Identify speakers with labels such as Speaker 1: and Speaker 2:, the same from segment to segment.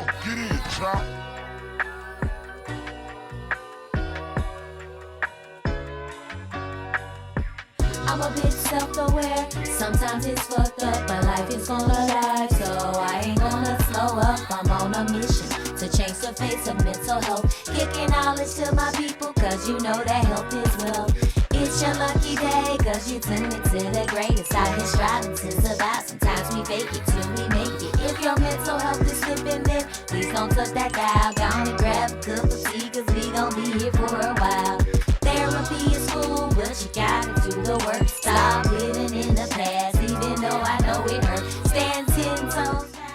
Speaker 1: Get in, chop.
Speaker 2: I'm a bit self-aware, sometimes it's fucked up, but life is gonna lie, so I ain't gonna slow up. I'm on a mission to change the face of mental health, kicking knowledge to my people, cause you know that health is wealth. It's your lucky day, cause you tuned into the greatest. Out here striving to survive, sometimes we fake it till we make it. If your mental health is slipping, then please don't touch that dial. Go and grab a cup of tea, cause we gon' be here for a while. Therapy is cool, but you gotta do the work. Stop living in the past, even though I know it hurts. Stand 10 toes down.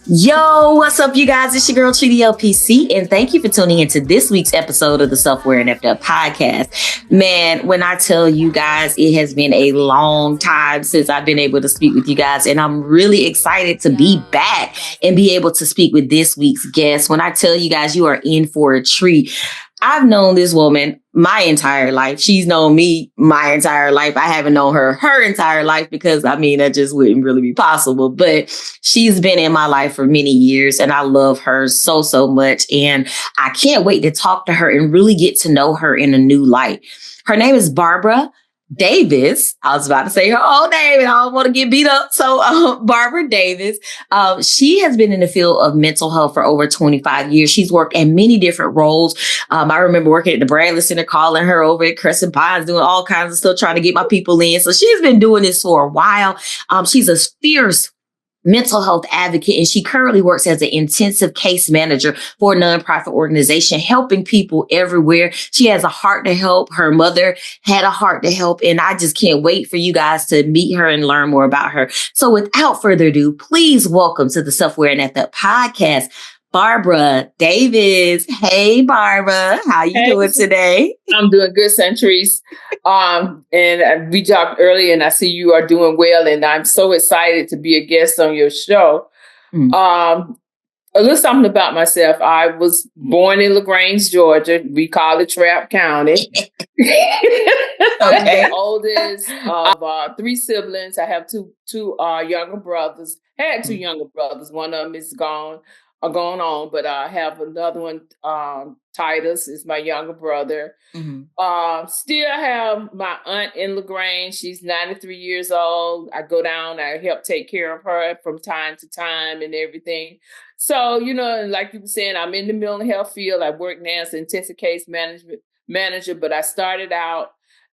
Speaker 3: Yo, what's up, you guys? It's your girl, Treaty LPC, and thank you for tuning into this week's episode of the Self-Aware and Effed Up podcast. Man, when I tell you guys, it has been a long time since I've been able to speak with you guys, and I'm really excited to be back and be able to speak with this week's guest. When I tell you guys, you are in for a treat. I've known this woman my entire life. She's known me my entire life. I haven't known her entire life because, that just wouldn't really be possible. But she's been in my life for many years and I love her so, so much. And I can't wait to talk to her and really get to know her in a new light. Her name is Barbara Davis. I was about to say her own name and I don't want to get beat up. So Barbara Davis, she has been in the field of mental health for over 25 years. She's worked in many different roles. I remember working at the Bradley Center, calling her over at Crescent Pines, doing all kinds of stuff, trying to get my people in. So she's been doing this for a while. She's a fierce mental health advocate, and she currently works as an intensive case manager for a nonprofit organization, helping people everywhere. She has a heart to help. Her mother had a heart to help, and I just can't wait for you guys to meet her and learn more about her. So without further ado, please welcome to the Self-Aware and Effed Up podcast, Barbara Davis. Hey, Barbara. How you doing today?
Speaker 4: I'm doing good, Sandtrice. And we talked earlier, and I see you are doing well, and I'm so excited to be a guest on your show. A little something about myself. I was born in LaGrange, Georgia. We call it Trapp County. I'm the oldest of three siblings. I have two younger brothers. Had two younger brothers. One of them is gone on, but I have another one. Titus is my younger brother. Still have my aunt in LaGrange. She's 93 years old. I go down, I help take care of her from time to time and everything. So, like you were saying, I'm in the mental health field. I work now as an intensive case manager, but I started out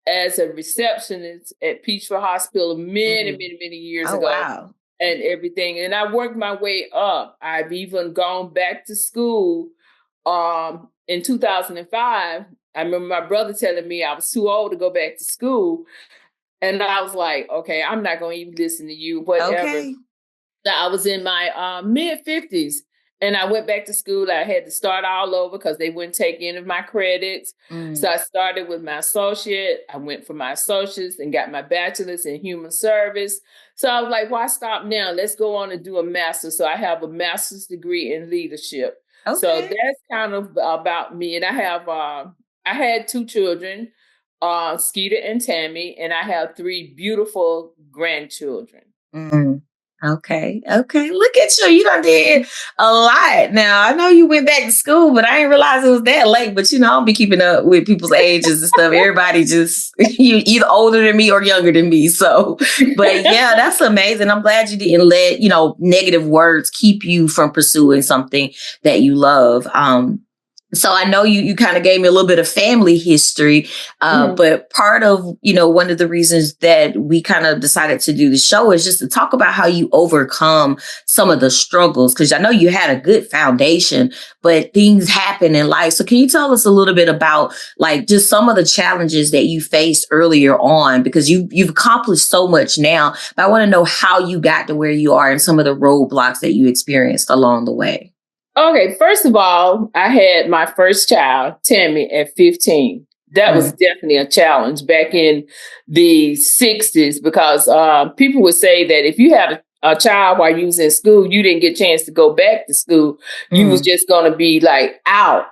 Speaker 4: as a receptionist at Peachford Hospital many years ago. Wow. And everything. And I worked my way up. I've even gone back to school in 2005. I remember my brother telling me I was too old to go back to school. And I was like, okay, I'm not going to even listen to you, whatever. Okay. So I was in my mid-50s. And I went back to school. I had to start all over because they wouldn't take any of my credits. So I started with my associate. I went for my associates and got my bachelor's in human service. So I was like, why stop now? Let's go on and do a master's. So I have a master's degree in leadership. Okay. So that's kind of about me. And I had two children, Skeeter and Tammy, and I have three beautiful grandchildren.
Speaker 3: Okay. Look at you. You done did a lot. Now, I know you went back to school, but I didn't realize it was that late. But, I don't be keeping up with people's ages and stuff. Everybody just, you either older than me or younger than me. So, but yeah, that's amazing. I'm glad you didn't let, negative words keep you from pursuing something that you love. So I know you kind of gave me a little bit of family history, but part of, one of the reasons that we kind of decided to do the show is just to talk about how you overcome some of the struggles, because I know you had a good foundation, but things happen in life. So can you tell us a little bit about just some of the challenges that you faced earlier on, because you've accomplished so much now, but I want to know how you got to where you are and some of the roadblocks that you experienced along the way.
Speaker 4: Okay, first of all, I had my first child, Tammy, at 15. That was definitely a challenge back in the 60s because people would say that if you had a child while you was in school, you didn't get a chance to go back to school. You was just going to be out.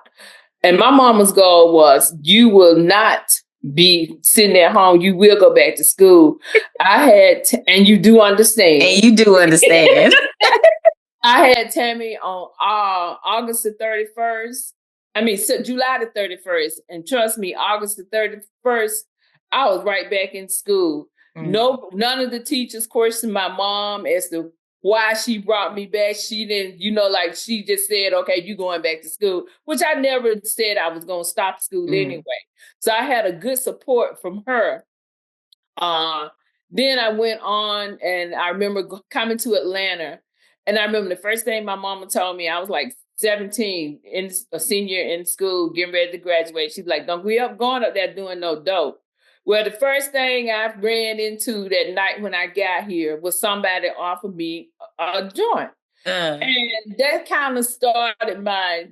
Speaker 4: And my mama's goal was you will not be sitting at home. You will go back to school. And you do understand.
Speaker 3: And you do understand.
Speaker 4: I had Tammy on August the 31st. July the 31st. And trust me, August the 31st, I was right back in school. None of the teachers questioned my mom as to why she brought me back. She didn't, she just said, okay, you going back to school, which I never said I was going to stop school anyway. So I had a good support from her. Then I went on, and I remember coming to Atlanta. And I remember the first thing my mama told me, I was like 17, a senior in school, getting ready to graduate. She's like, don't be going up there doing no dope. Well, the first thing I ran into that night when I got here was somebody offered me a joint. And that kind of started my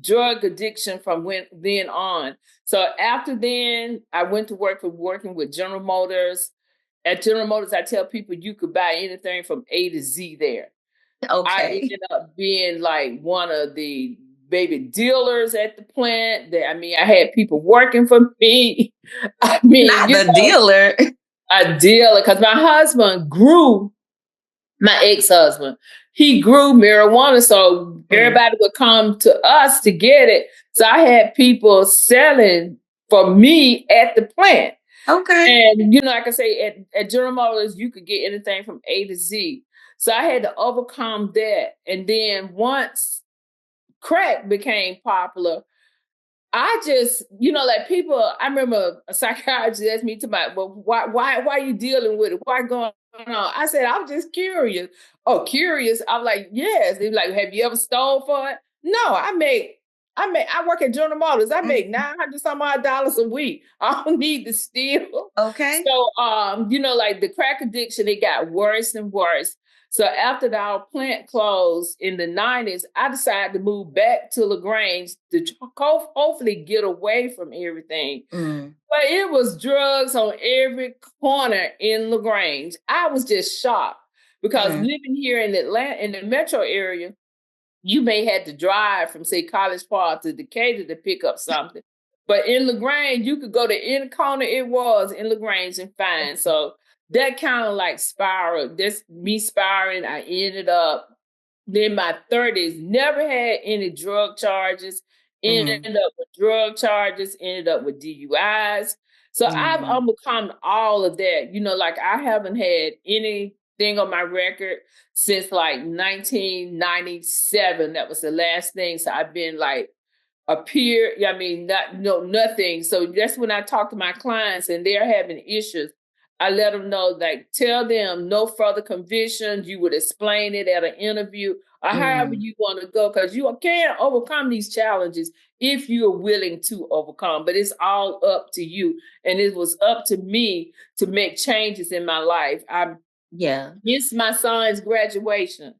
Speaker 4: drug addiction from then on. So after then, I went to working with General Motors. At General Motors, I tell people you could buy anything from A to Z there. Okay. I ended up being like one of the baby dealers at the plant. I had people working for me.
Speaker 3: Dealer.
Speaker 4: A dealer, because my husband grew, my ex-husband, he grew marijuana, so everybody would come to us to get it. So I had people selling for me at the plant. Okay. And, like I say, at General Motors, you could get anything from A to Z. So I had to overcome that. And then once crack became popular, I just, people, I remember a psychiatrist asked me well, why are you dealing with it? Why going on? I said, I'm just curious. Oh, curious? I'm like, yes. They're like, have you ever stole for it? No, I work at General Motors. I make $900 some odd a week. I don't need to steal. Okay. So, the crack addiction, it got worse and worse. So after our plant closed in the 90s, I decided to move back to LaGrange to hopefully get away from everything. But it was drugs on every corner in LaGrange. I was just shocked because living here in Atlanta, in the metro area, you may have to drive from, say, College Park to Decatur to pick up something. But in LaGrange, you could go to any corner it was in LaGrange and find. So that kind of like spiraled. That's me spiraling. I ended up in my 30s, never had any drug charges, ended up with drug charges, ended up with DUIs. So I've overcome all of that. I haven't had anything on my record since like 1997. That was the last thing. So I've been like a peer. Nothing. So that's when I talk to my clients and they're having issues. I let them know, tell them no further convictions. You would explain it at an interview or however you want to go, because you can overcome these challenges if you're willing to overcome. But it's all up to you. And it was up to me to make changes in my life. I missed my son's graduation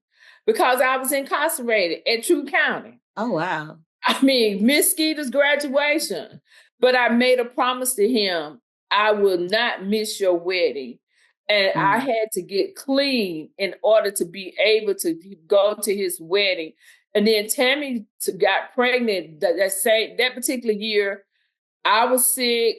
Speaker 4: because I was incarcerated at True County. Oh, wow. Miss Skeeter's graduation. But I made a promise to him, I will not miss your wedding. And I had to get clean in order to be able to go to his wedding. And then Tammy got pregnant that particular year. I was sick.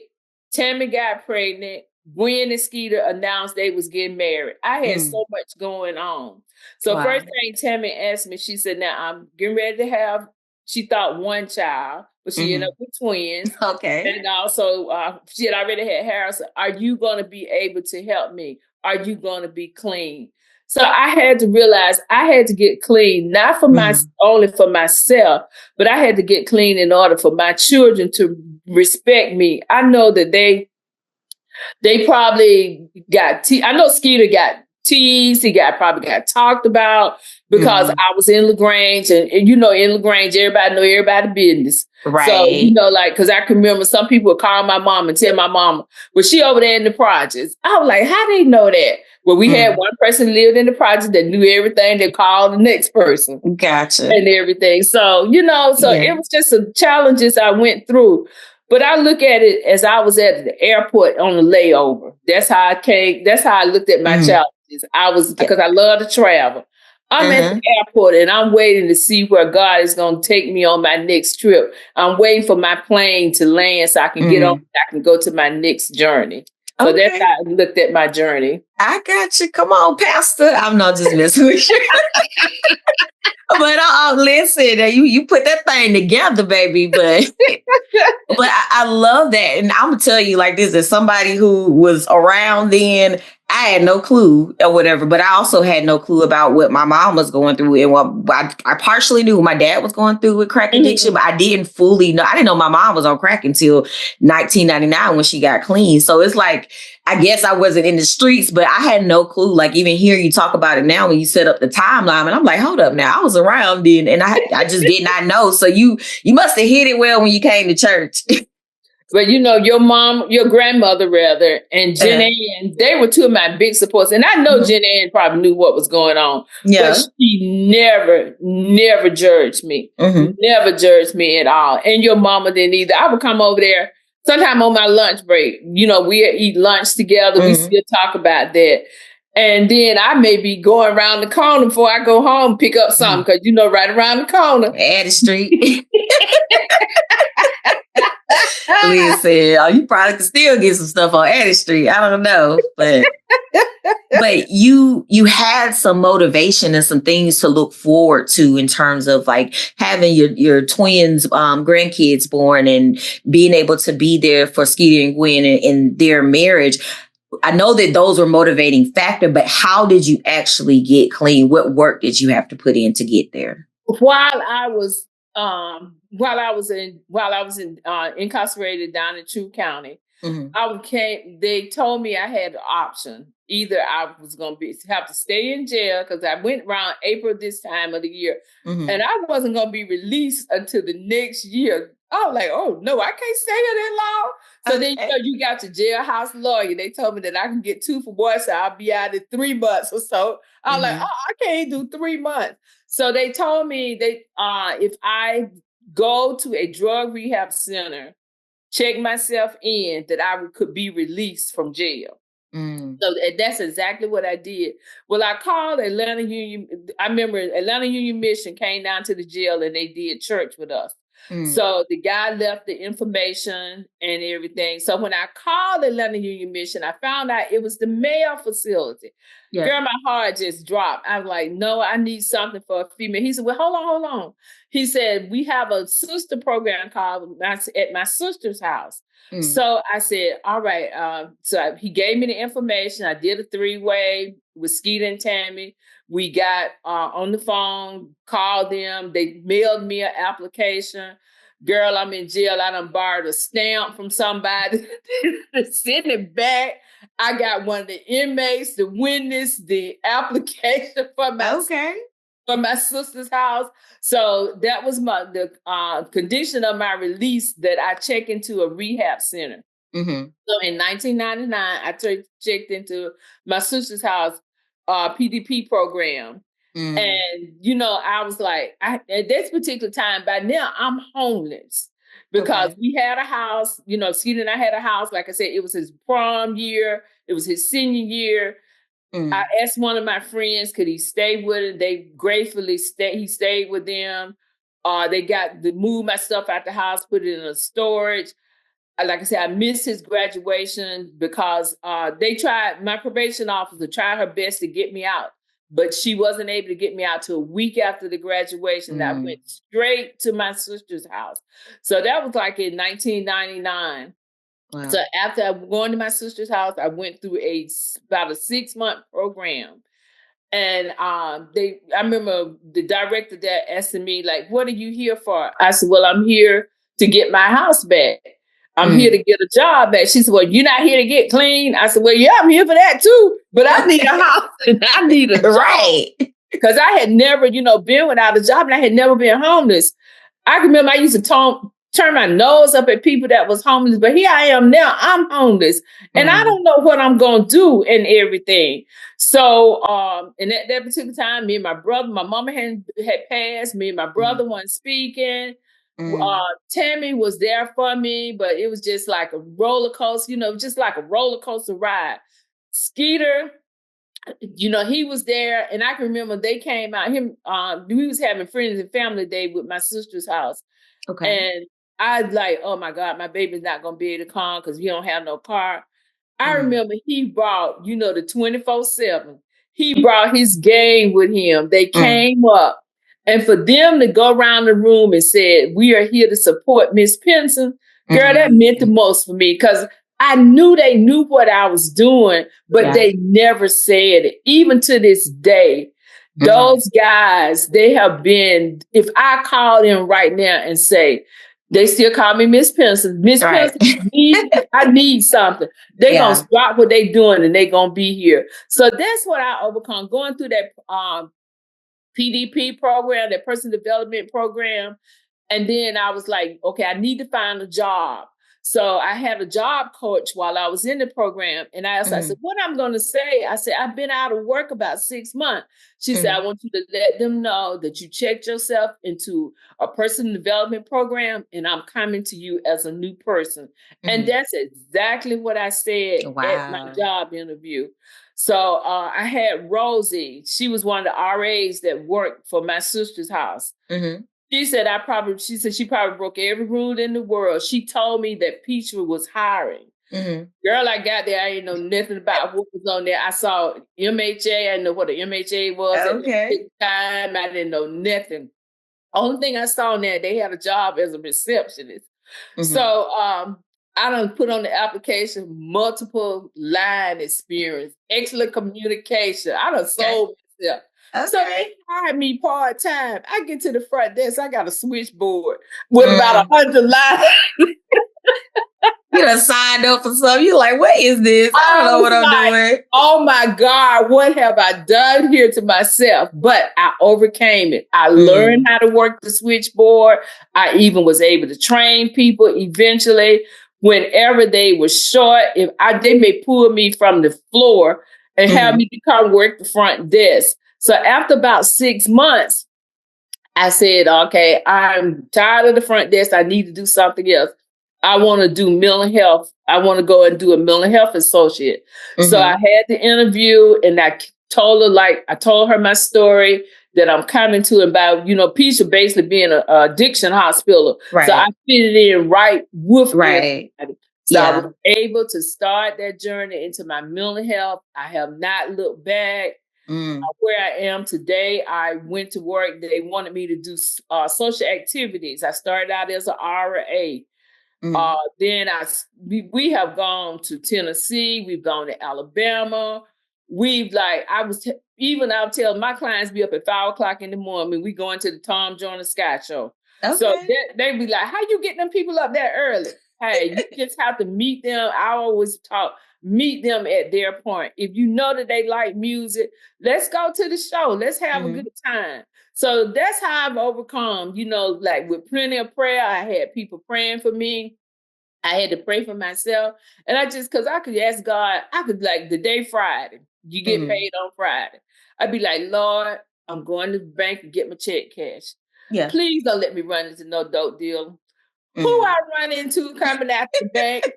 Speaker 4: Tammy got pregnant. Gwen and Skeeter announced they was getting married. I had so much going on. So first thing Tammy asked me, she said, now I'm getting ready to have, she thought one child, but she ended up with twins. Okay. And also, she had already had Harris. Are you going to be able to help me? Are you going to be clean? So I had to realize I had to get clean, not for only for myself, but I had to get clean in order for my children to respect me. I know that they probably got, I know Skeeter got teased. He probably got talked about because I was in LaGrange and in LaGrange, everybody know everybody's business. Right. So, because I can remember some people would call my mom and tell my mama, well, she over there in the projects. I was like, how they know that? Well, we had one person lived in the project that knew everything. They called the next person. Gotcha. And everything. So, it was just some challenges I went through. But I look at it as I was at the airport on the layover. That's how I came. That's how I looked at my challenges. Because I love to travel. I'm at the airport and I'm waiting to see where God is going to take me on my next trip. I'm waiting for my plane to land so I can get on. I can go to my next journey. So that's how I looked at my journey.
Speaker 3: I got you. Come on, Pastor. I'm not just messing with you. But listen, you put that thing together, baby. But I love that, and I'm gonna tell you like this: as somebody who was around then, I had no clue or whatever. But I also had no clue about what my mom was going through, and what I partially knew what my dad was going through with crack addiction, but I didn't fully know. I didn't know my mom was on crack until 1999 when she got clean. So it's like, I guess I wasn't in the streets, but I had no clue. Like, even hearing you talk about it now when you set up the timeline, and I'm like, hold up now, I was around then, and I just did not know. So you must have hit it well when you came to church.
Speaker 4: But your grandmother rather, and Jen Ann, they were two of my big supports. And I know Jen Ann probably knew what was going on. Yeah. But she never judged me. Never judged me at all. And your mama didn't either. I would come over there sometime on my lunch break. We eat lunch together. We still talk about that. And then I may be going around the corner before I go home, pick up something, because, right around the corner.
Speaker 3: Addie Street. Listen, you probably could still get some stuff on Addie Street. I don't know, but you had some motivation and some things to look forward to in terms of like having your twins, grandkids born, and being able to be there for Skeeter and Gwen in their marriage. I know that those were motivating factor, but how did you actually get clean? What work did you have to put in to get there?
Speaker 4: While I was incarcerated down in True County, they told me I had the option. Either I was going to have to stay in jail, because I went around April this time of the year, and I wasn't going to be released until the next year. I was like, oh no, I can't stay here that long. So then you got your jailhouse lawyer. They told me that I can get 2 for boy, so I'll be out in 3 months or so. I was like, oh, I can't do 3 months. So they told me if I go to a drug rehab center, check myself in, that I could be released from jail. So that's exactly what I did. Well, I called Atlanta Union. I remember Atlanta Union Mission came down to the jail and they did church with us. So the guy left the information and everything. So when I called Atlanta Union Mission, I found out it was the male facility. Yeah. Girl, my heart just dropped. I was like, no, I need something for a female. He said, well, hold on. He said, we have a sister program called at my sister's house. So I said, all right. So he gave me the information. I did a 3-way with Skeeter and Tammy. We got on the phone, called them. They mailed me an application. Girl, I'm in jail. I done borrowed a stamp from somebody. Send it back. I got one of the inmates to witness the application for my sister's house. So that was the condition of my release, that I check into a rehab center. So in 1999, I checked into my sister's house PDP program. And, I was like, at this particular time, by now I'm homeless, because we had a house, Skeeter and I had a house. Like I said, it was his prom year. It was his senior year. I asked one of my friends, could he stay with it? They gratefully he stayed with them. They got to move my stuff out the house, put it in a storage. Like I said, I missed his graduation because my probation officer tried her best to get me out, but she wasn't able to get me out till a week after the graduation. I went straight to my sister's house. So that was like in 1999. Wow. So after going to my sister's house, I went through about a 6-month program. And I remember the director there asking me, like, what are you here for? I said, well, I'm here to get my house back. I'm here to get a job back. She said, well, you're not here to get clean. I said, well, yeah, I'm here for that too. But I need a house and I need a job. Right. Because I had never, been without a job, and I had never been homeless. I can remember I used to turn my nose up at people that was homeless, but here I am now, I'm homeless. And I don't know what I'm going to do and everything. So, and at that particular time, me and my brother, my mama had passed, me and my brother wasn't speaking. Tammy was there for me, but it was just like a roller coaster, just like a roller coaster ride. Skeeter, he was there, and I can remember they came out. We was having friends and family day with my sister's house. Okay. And I was like, oh my God, my baby's not gonna be able to come because we don't have no car. I remember he brought, the 24/7. He brought his gang with him. They came up. And for them to go around the room and said, we are here to support Miss Pinson, girl, that meant the most for me because I knew they knew what I was doing, but they never said it. Even to this day, those guys, they have been, if I call them right now and say, they still call me Miss Pinson. Miss Pinson, I need something. They're going to stop what they're doing and they're going to be here. So that's what I overcome. Going through that PDP program, that personal development program. And then I was like, okay, I need to find a job. So I had a job coach while I was in the program. And I asked, I said, what I'm going to say? I said, I've been out of work about 6 months. She said, I want you to let them know that you checked yourself into a personal development program and I'm coming to you as a new person. And that's exactly what I said at my job interview. So I had Rosie. She was one of the RAs that worked for my sister's house. She said she probably broke every rule in the world. She told me that Peachwood was hiring. Girl, I got there. I didn't know nothing about what was on there. I saw MHA. I didn't know what the MHA was at the time. I didn't know nothing. Only thing I saw on there, they had a job as a receptionist. So I done put on the application multiple line experience, excellent communication. I done sold myself. So they hired me part-time. I get to the front desk, I got a switchboard with about 100 lines.
Speaker 3: You done signed up for something. You're like, what is this? I don't know what I'm doing.
Speaker 4: Oh my God, what have I done here to myself? But I overcame it. I learned how to work the switchboard. I even was able to train people eventually. Whenever they were short, they may pull me from the floor and have me to come work the front desk. So after about 6 months, I said, okay, I'm tired of the front desk. I need to do something else. I want to do mental health. I want to go and do a mental health associate. So I had the interview and I told her my story that I'm coming to about, Peace basically being an addiction hospital. So I fitted in right with everybody. So I was able to start that journey into my mental health. I have not looked back. Where I am today, I went to work. They wanted me to do social activities. I started out as an RA. Then we have gone to Tennessee. We've gone to Alabama. I'll tell my clients be up at 5:00 in the morning. We going to the Tom Joyner Scott show. So they be like, how you get them people up that early? Hey, you just have to meet them. I always meet them at their point. If you know that they like music, let's go to the show. Let's have a good time. So that's how I've overcome, with plenty of prayer. I had people praying for me. I had to pray for myself. And because I could ask God, the day Friday, you get paid on Friday. I'd be like, Lord, I'm going to the bank and get my check cash. Yeah. Please don't let me run into no dope deal. Who I run into coming out the bank?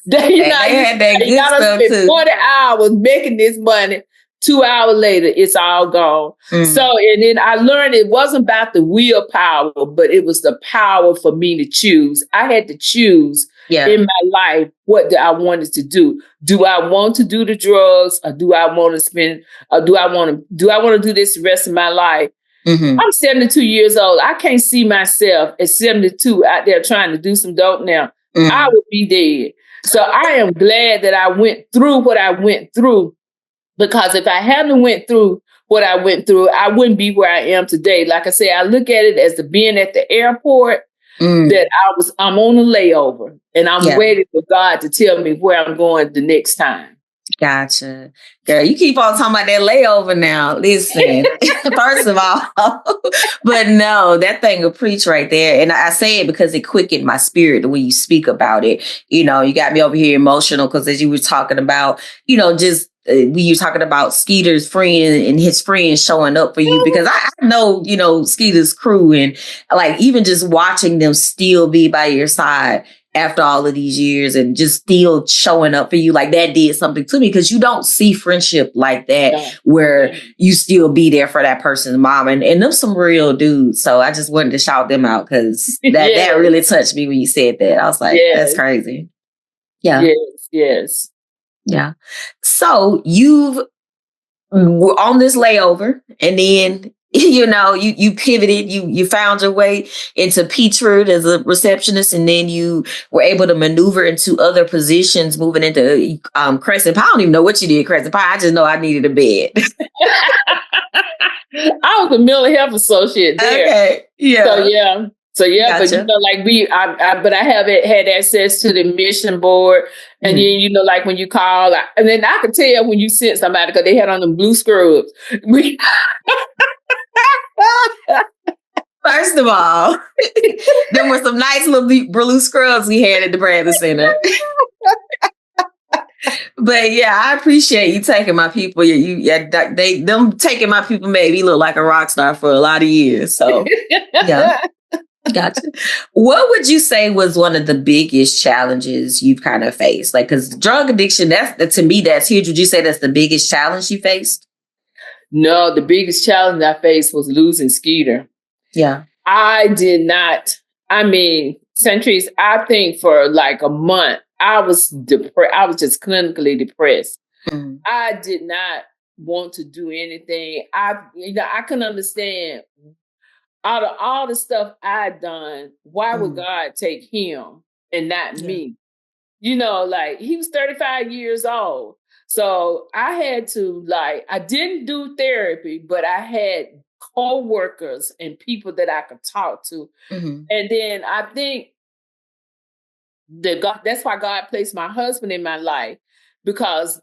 Speaker 4: They had that good stuff too. 40 hours making this money. 2 hours later, it's all gone. So, and then I learned it wasn't about the willpower, but it was the power for me to choose. I had to choose in my life what I wanted to do. Do I want to do the drugs, or do I want to do this the rest of my life? I'm 72 years old. I can't see myself at 72 out there trying to do some dope now. I would be dead. So I am glad that I went through what I went through, because if I hadn't went through what I went through, I wouldn't be where I am today. Like I say, I look at it as being at the airport, that I'm on a layover and I'm waiting for God to tell me where I'm going the next time.
Speaker 3: Gotcha. Girl, you keep on talking about that layover now. Listen, first of all, but no, that thing will preach right there. And I say it because it quickened my spirit the way you speak about it. You got me over here emotional because as you were talking about, just when you're talking about Skeeter's friend and his friends showing up for you, because I know, Skeeter's crew, and like even just watching them still be by your side after all of these years and just still showing up for you, like that did something to me, because you don't see friendship like that where you still be there for that person's mom, and them some real dudes. So I just wanted to shout them out because that really touched me when you said that. I was like, that's crazy. Yeah.
Speaker 4: Yes.
Speaker 3: Yeah. So you've were on this layover, and then you pivoted, you found your way into Peachford as a receptionist, and then you were able to maneuver into other positions, moving into Crescent Pie. I don't even know what you did at Crescent Pie. I just know I needed a bed.
Speaker 4: I was a mental health associate there.
Speaker 3: Okay. Yeah.
Speaker 4: So yeah,
Speaker 3: Gotcha.
Speaker 4: but but I haven't had access to the mission board, and then like when you call, and then I could tell when you sent somebody because they had on them blue scrubs.
Speaker 3: First of all, there were some nice little blue scrubs we had at the Bradley Center. But yeah, I appreciate you taking my people. Them taking my people made me look like a rock star for a lot of years. So yeah. Gotcha. What would you say was one of the biggest challenges you've kind of faced? Like, because drug addiction, to me, that's huge. Would you say that's the biggest challenge you faced?
Speaker 4: No, the biggest challenge I faced was losing Skeeter.
Speaker 3: Yeah.
Speaker 4: I did not. I mean, Sandtrice, I think for like a month, I was depressed. I was just clinically depressed. Mm-hmm. I did not want to do anything. I couldn't understand. Out of all the stuff I'd done, why would God take him and not me? Like he was 35 years old. So I had to I didn't do therapy, but I had co-workers and people that I could talk to. Mm-hmm. And then I think that's why God placed my husband in my life, because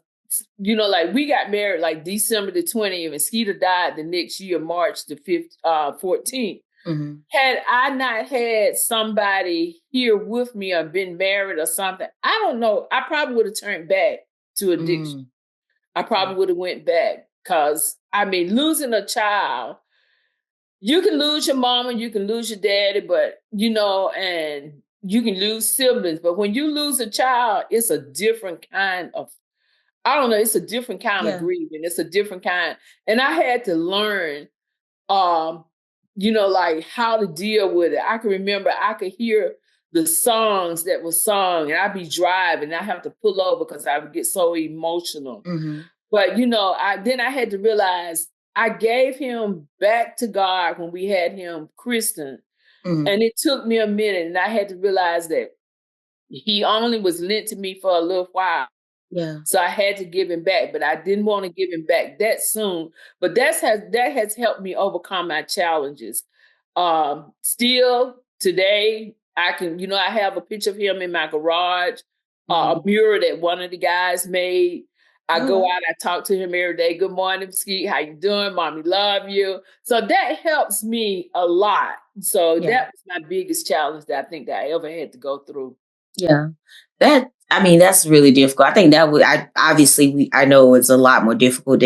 Speaker 4: we got married December the 20th, and Skeeter died the next year, March the 14th. Mm-hmm. Had I not had somebody here with me or been married or something, I don't know. I probably would have turned back to addiction. I probably would have went back, because losing a child, you can lose your mama, you can lose your daddy, but and you can lose siblings. But when you lose a child, it's a different kind of, it's a different kind of grieving. It's a different kind. And I had to learn, how to deal with it. I can remember, I could hear the songs that were sung, and I'd be driving, and I have to pull over because I would get so emotional. Mm-hmm. But, then I had to realize I gave him back to God when we had him christened. Mm-hmm. And it took me a minute, and I had to realize that he only was lent to me for a little while. Yeah. So I had to give him back, but I didn't want to give him back that soon. But that has helped me overcome my challenges. Still today, I can, I have a picture of him in my garage, a mural that one of the guys made. I go out, I talk to him every day. Good morning, Skeet. How you doing? Mommy, love you. So that helps me a lot. So that was my biggest challenge that I think that I ever had to go through.
Speaker 3: Yeah. That's really difficult. I think I know it's a lot more difficult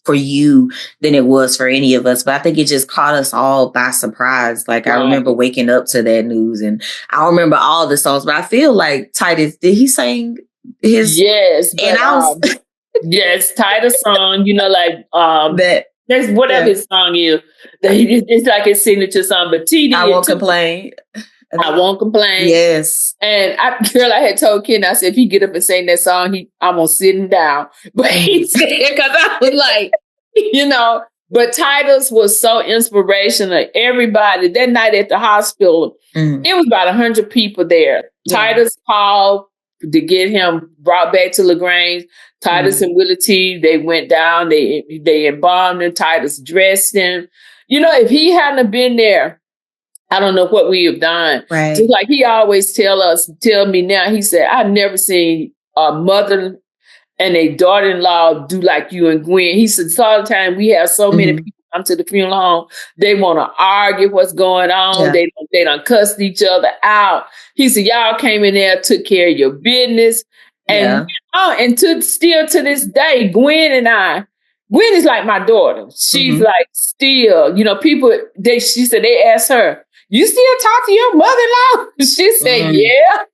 Speaker 3: for you than it was for any of us, but I think it just caught us all by surprise. Like, right. I remember waking up to that news, and I remember all the songs, but I feel like Titus, did he sing his?
Speaker 4: Yes. And I was, yes, Titus song, that's whatever his song is. It's like his signature song, but TD.
Speaker 3: I Won't Complain.
Speaker 4: I Won't Complain.
Speaker 3: Yes.
Speaker 4: And I had told Ken, I said, if he get up and sing that song, I'm going to sit him down. But he said, because I was like, but Titus was so inspirational. Everybody, that night at the hospital, it was about 100 people there. Yeah. Titus called to get him brought back to LaGrange. Titus and Willie T, they went down, they embalmed him. Titus dressed him. If he hadn't been there, I don't know what we have done. Right. Just like he always tell me now, he said, I've never seen a mother and a daughter-in-law do like you and Gwen. He said, all the time we have so many people come to the funeral home, they want to argue what's going on. Yeah. They done cussed each other out. He said, y'all came in there, took care of your business. And, still to this day, Gwen is like my daughter. She's like still, people, she said, they asked her, you still talk to your mother-in-law? She said, yeah.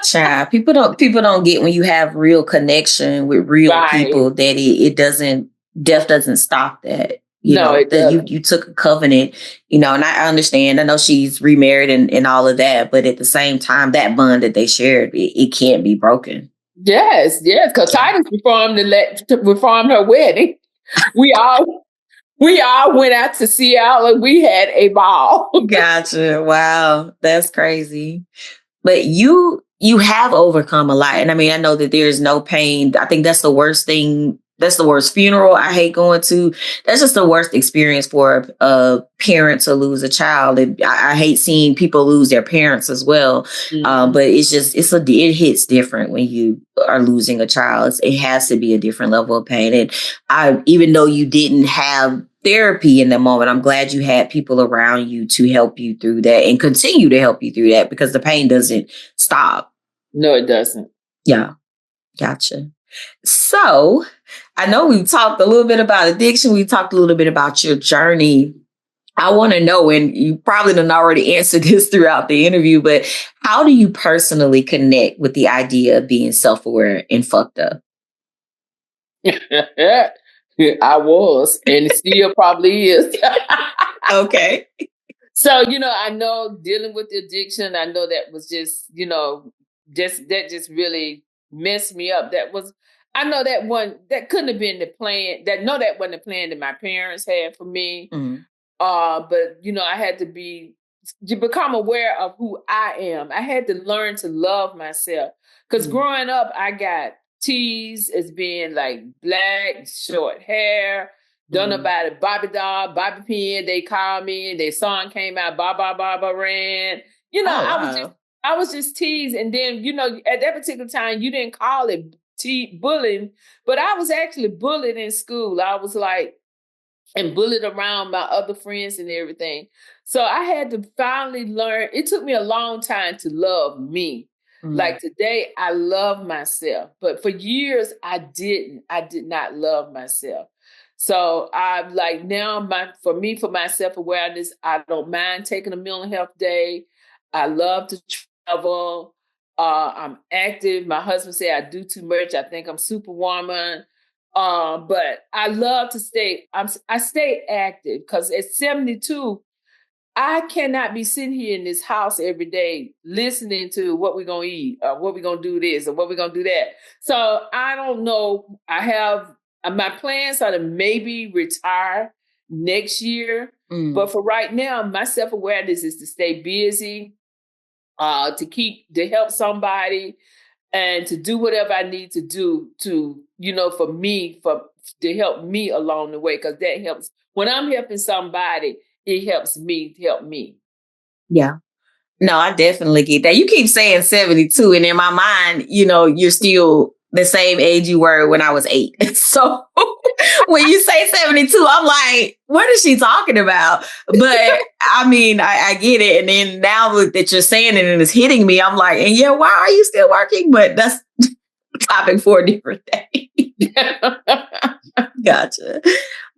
Speaker 3: Child, people don't get when you have real connection with real people that death doesn't stop that.
Speaker 4: It
Speaker 3: that
Speaker 4: doesn't.
Speaker 3: you took a covenant, and I understand. I know she's remarried and all of that, but at the same time, that bond that they shared, it can't be broken.
Speaker 4: Yes, because Titus performed her wedding. We all went out to Seattle and we had a ball.
Speaker 3: Gotcha. Wow, that's crazy. But you have overcome a lot. And I mean, I know that there's no pain. I think that's the worst thing. That's the worst funeral I hate going to. That's just the worst experience for a parent to lose a child. I hate seeing people lose their parents as well.
Speaker 4: Mm-hmm.
Speaker 3: But it hits different when you are losing a child. It has to be a different level of pain. And even though you didn't have therapy in the moment, I'm glad you had people around you to help you through that and continue to help you through that, because the pain doesn't stop.
Speaker 4: No, it doesn't.
Speaker 3: Yeah. Gotcha. So I know we've talked a little bit about addiction. We talked a little bit about your journey. I want to know, and you probably done already answered this throughout the interview, but how do you personally connect with the idea of being self-aware and fucked up?
Speaker 4: I was, and it still probably is.
Speaker 3: Okay.
Speaker 4: So, I know dealing with the addiction, I know that was just, that just really messed me up. I know that couldn't have been the plan. That wasn't the plan that my parents had for me.
Speaker 3: Mm-hmm.
Speaker 4: But I had to become aware of who I am. I had to learn to love myself, because growing up, I got teased as being like black, short hair, done about it, Bobby doll, Bobby pin. They called me, and their song came out, Baba ran. I was just teased. And then, at that particular time, you didn't call it bullying, but I was actually bullied in school. I was like, and bullied around my other friends and everything. So I had to finally learn. It took me a long time to love me. Like today, I love myself. But for years, I didn't. I did not love myself. So I'm like, now for my self-awareness, I don't mind taking a mental health day. I love to travel. I'm active. My husband said I do too much. I think I'm superwoman. But I love to I stay active, because at 72, I cannot be sitting here in this house every day listening to what we're going to eat, or what we're going to do this, or what we're going to do that. So I don't know. I have my plans are to maybe retire next year. But for right now, my self-awareness is to stay busy, to help somebody, and to do whatever I need to do to, to help me along the way, because that helps. When I'm helping somebody, it helps me to help me. Yeah.
Speaker 3: No, I definitely get that. You keep saying 72, and in my mind, you're still the same age you were when I was 8. So when you say 72, I'm like, what is she talking about? But I mean, I get it. And then now that you're saying it and it's hitting me, I'm like, and yeah, why are you still working? But that's topic for a different day. Gotcha.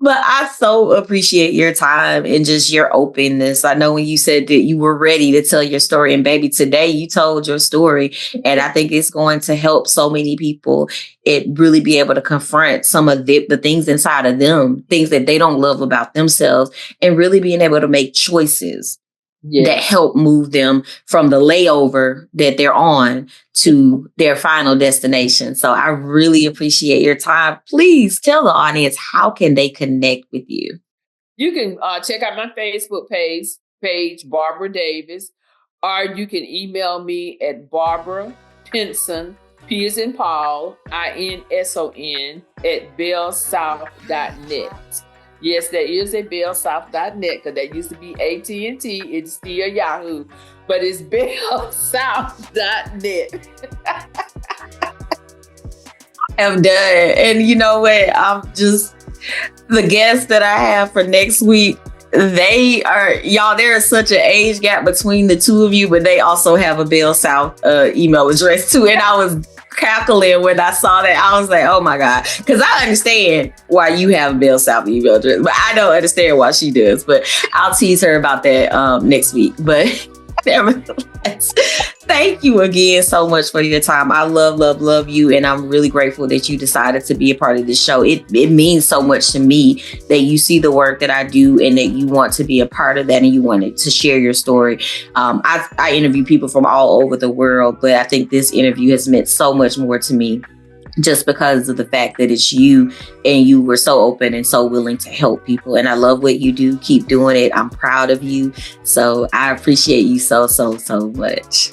Speaker 3: But I so appreciate your time and just your openness. I know when you said that you were ready to tell your story, and baby, today you told your story. And I think it's going to help so many people really be able to confront some of the things inside of them, things that they don't love about themselves, and really being able to make choices that help move them from the layover that they're on to their final destination. So I really appreciate your time. Please tell the audience, how can they connect with you?
Speaker 4: You can check out my Facebook page, Barbara Davis, or you can email me at Barbara Pinson, P as in Paul, INSON, at bellsouth.net. Yes, there is a bellsouth.net, because that used to be AT&T. It's still Yahoo, but it's bellsouth.net.
Speaker 3: I'm done. And you know what? I'm just, the guests that I have for next week, they are, y'all, there is such an age gap between the two of you, but they also have a Bell South email address too. And I was cackling when I saw that. I was like, oh my God. Because I understand why you have a Bell South email address, but I don't understand why she does. But I'll tease her about that next week. But nevertheless, Thank you again so much for your time. I love you. And I'm really grateful that you decided to be a part of this show. It means so much to me that you see the work that I do and that you want to be a part of that and you wanted to share your story. I interview people from all over the world, but I think this interview has meant so much more to me just because of the fact that it's you and you were so open and so willing to help people. And I love what you do. Keep doing it. I'm proud of you. So I appreciate you so much.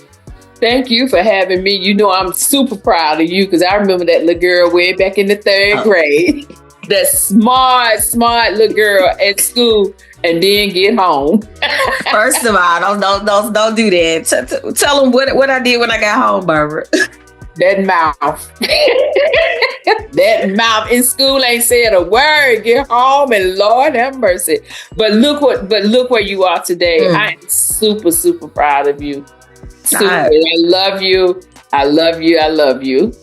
Speaker 4: Thank you for having me. You know, I'm super proud of you because I remember that little girl way back in the third grade. That smart little girl at school and then get home.
Speaker 3: First of all, don't do that. Tell them what I did when I got home, Barbara.
Speaker 4: That mouth. That mouth in school ain't said a word. Get home and Lord have mercy. But look where you are today. I am super proud of you. I love you. I love you.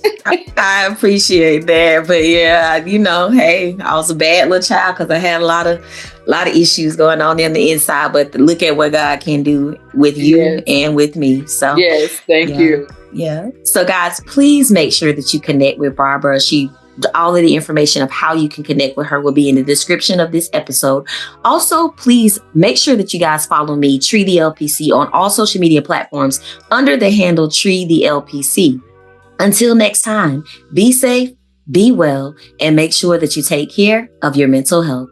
Speaker 3: I appreciate that. But yeah, hey, I was a bad little child because I had a lot of issues going on in the inside. But look at what God can do with you and with me. So
Speaker 4: yes, thank you.
Speaker 3: Yeah. So guys, please make sure that you connect with Barbara. All of the information of how you can connect with her will be in the description of this episode. Also, please make sure that you guys follow me, Tree the LPC, on all social media platforms under the handle Tree the LPC. Until next time, be safe, be well, and make sure that you take care of your mental health.